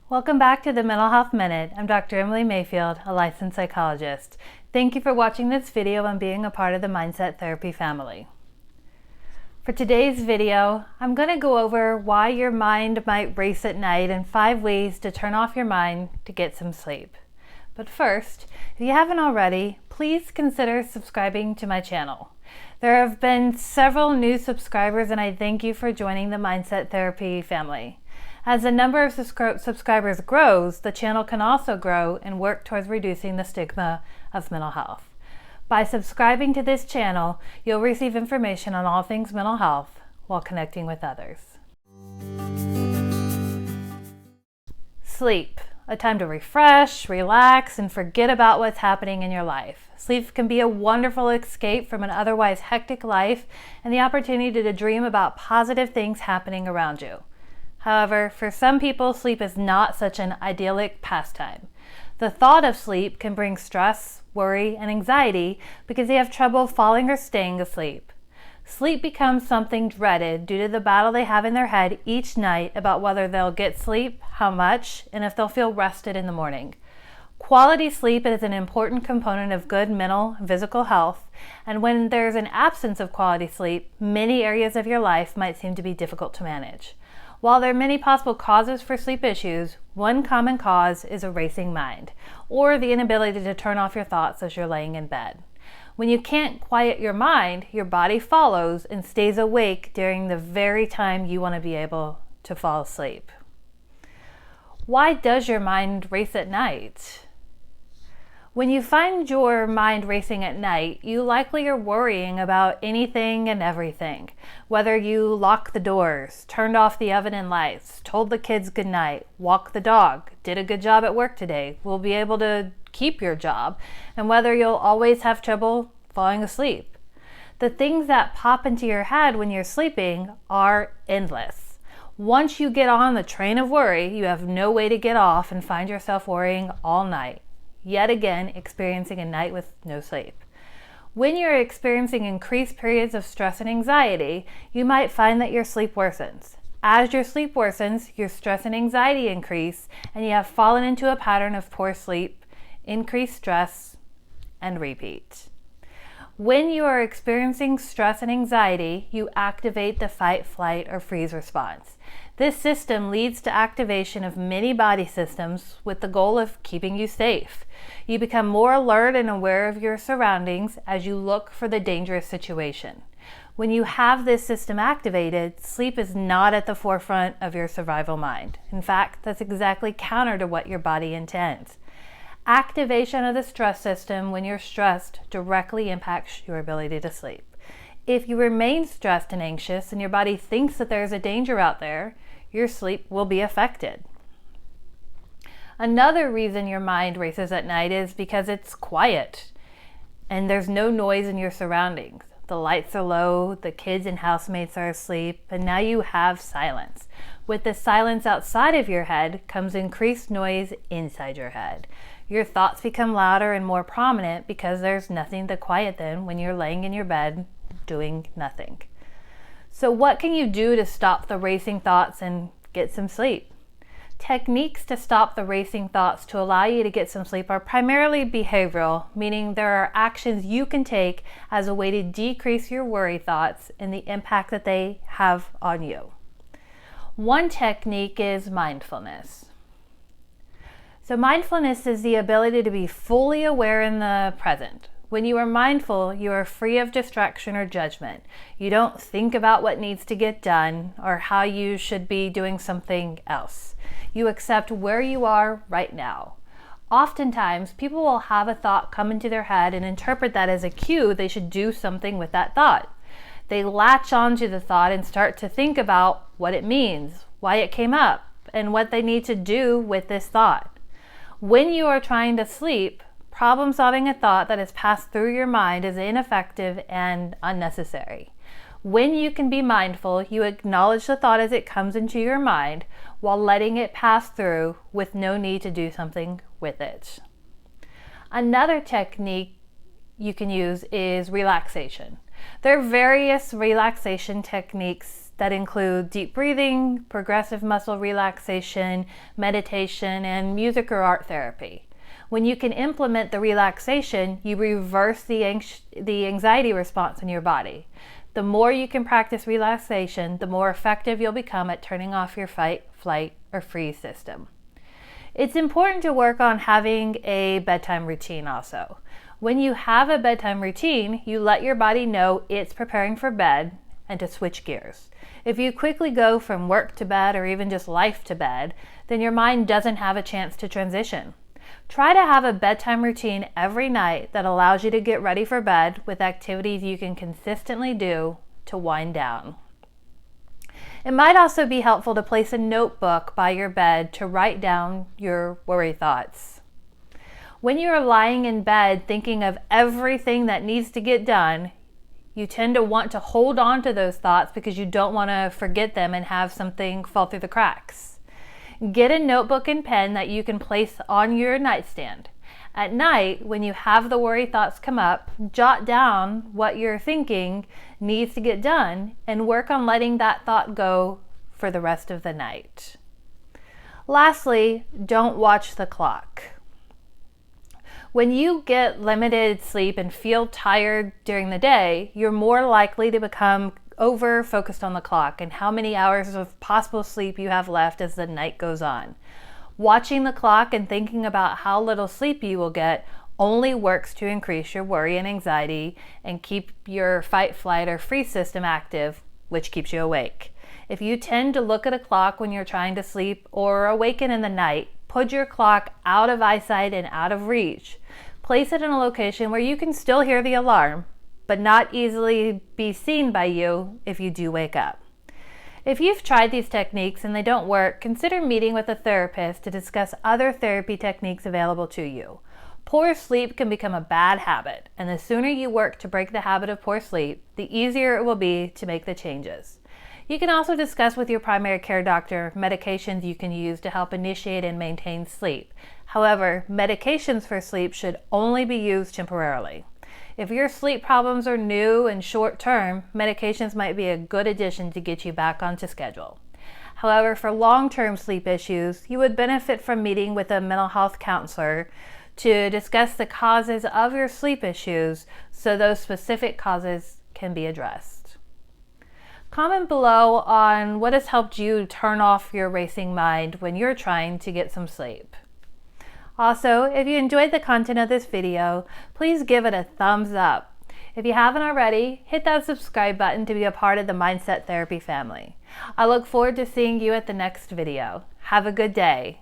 Welcome back to the Mental Health Minute. I'm Dr. Emily Mayfield, a licensed psychologist. Thank you for watching this video and being a part of the Mindset Therapy family. For today's video, I'm going to go over why your mind might race at night and 5 ways to turn off your mind to get some sleep. But first, if you haven't already, please consider subscribing to my channel. There have been several new subscribers and I thank you for joining the Mindset Therapy family. As the number of subscribers grows, the channel can also grow and work towards reducing the stigma of mental health. By subscribing to this channel, you'll receive information on all things mental health while connecting with others. Sleep, a time to refresh, relax, and forget about what's happening in your life. Sleep can be a wonderful escape from an otherwise hectic life and the opportunity to dream about positive things happening around you. However, for some people, sleep is not such an idyllic pastime. The thought of sleep can bring stress, worry, and anxiety because they have trouble falling or staying asleep. Sleep becomes something dreaded due to the battle they have in their head each night about whether they'll get sleep, how much, and if they'll feel rested in the morning. Quality sleep is an important component of good mental and physical health, and when there's an absence of quality sleep, many areas of your life might seem to be difficult to manage. While there are many possible causes for sleep issues, one common cause is a racing mind, or the inability to turn off your thoughts as you're laying in bed. When you can't quiet your mind, your body follows and stays awake during the very time you want to be able to fall asleep. Why does your mind race at night? When you find your mind racing at night, you likely are worrying about anything and everything. Whether you locked the doors, turned off the oven and lights, told the kids goodnight, walked the dog, did a good job at work today, will be able to keep your job, and whether you'll always have trouble falling asleep. The things that pop into your head when you're sleeping are endless. Once you get on the train of worry, you have no way to get off and find yourself worrying all night. Yet again, experiencing a night with no sleep. When you're experiencing increased periods of stress and anxiety, you might find that your sleep worsens. As your sleep worsens, your stress and anxiety increase, and you have fallen into a pattern of poor sleep, increased stress, and repeat. When you are experiencing stress and anxiety, you activate the fight, flight, or freeze response. This system leads to activation of many body systems with the goal of keeping you safe. You become more alert and aware of your surroundings as you look for the dangerous situation. When you have this system activated, sleep is not at the forefront of your survival mind. In fact, that's exactly counter to what your body intends. Activation of the stress system when you're stressed directly impacts your ability to sleep. If you remain stressed and anxious and your body thinks that there's a danger out there, your sleep will be affected. Another reason your mind races at night is because it's quiet and there's no noise in your surroundings. The lights are low, the kids and housemates are asleep, and now you have silence. With the silence outside of your head comes increased noise inside your head. Your thoughts become louder and more prominent because there's nothing to quiet them when you're laying in your bed doing nothing. So what can you do to stop the racing thoughts and get some sleep? Techniques to stop the racing thoughts to allow you to get some sleep are primarily behavioral, meaning there are actions you can take as a way to decrease your worry thoughts and the impact that they have on you. One technique is mindfulness. So mindfulness is the ability to be fully aware in the present. When you are mindful, you are free of distraction or judgment. You don't think about what needs to get done or how you should be doing something else. You accept where you are right now. Oftentimes, people will have a thought come into their head and interpret that as a cue they should do something with that thought. They latch onto the thought and start to think about what it means, why it came up, and what they need to do with this thought. When you are trying to sleep, problem-solving a thought that has passed through your mind is ineffective and unnecessary. When you can be mindful, you acknowledge the thought as it comes into your mind while letting it pass through with no need to do something with it. Another technique you can use is relaxation. There are various relaxation techniques that include deep breathing, progressive muscle relaxation, meditation, and music or art therapy. When you can implement the relaxation, you reverse the anxiety response in your body. The more you can practice relaxation, the more effective you'll become at turning off your fight, flight, or freeze system. It's important to work on having a bedtime routine also. When you have a bedtime routine, you let your body know it's preparing for bed and to switch gears. If you quickly go from work to bed or even just life to bed, then your mind doesn't have a chance to transition. Try to have a bedtime routine every night that allows you to get ready for bed with activities you can consistently do to wind down. It might also be helpful to place a notebook by your bed to write down your worry thoughts. When you are lying in bed thinking of everything that needs to get done, you tend to want to hold on to those thoughts because you don't want to forget them and have something fall through the cracks. Get a notebook and pen that you can place on your nightstand. At night, when you have the worry thoughts come up, jot down what you're thinking needs to get done and work on letting that thought go for the rest of the night. Lastly, don't watch the clock. When you get limited sleep and feel tired during the day, you're more likely to become over-focused on the clock and how many hours of possible sleep you have left as the night goes on. Watching the clock and thinking about how little sleep you will get only works to increase your worry and anxiety and keep your fight, flight, or freeze system active, which keeps you awake. If you tend to look at a clock when you're trying to sleep or awaken in the night, put your clock out of eyesight and out of reach. Place it in a location where you can still hear the alarm, but not easily be seen by you if you do wake up. If you've tried these techniques and they don't work, consider meeting with a therapist to discuss other therapy techniques available to you. Poor sleep can become a bad habit, and the sooner you work to break the habit of poor sleep, the easier it will be to make the changes. You can also discuss with your primary care doctor medications you can use to help initiate and maintain sleep. However, medications for sleep should only be used temporarily. If your sleep problems are new and short-term, medications might be a good addition to get you back onto schedule. However, for long-term sleep issues, you would benefit from meeting with a mental health counselor to discuss the causes of your sleep issues so those specific causes can be addressed. Comment below on what has helped you turn off your racing mind when you're trying to get some sleep. Also, if you enjoyed the content of this video, please give it a thumbs up. If you haven't already, hit that subscribe button to be a part of the Mindset Therapy family. I look forward to seeing you at the next video. Have a good day.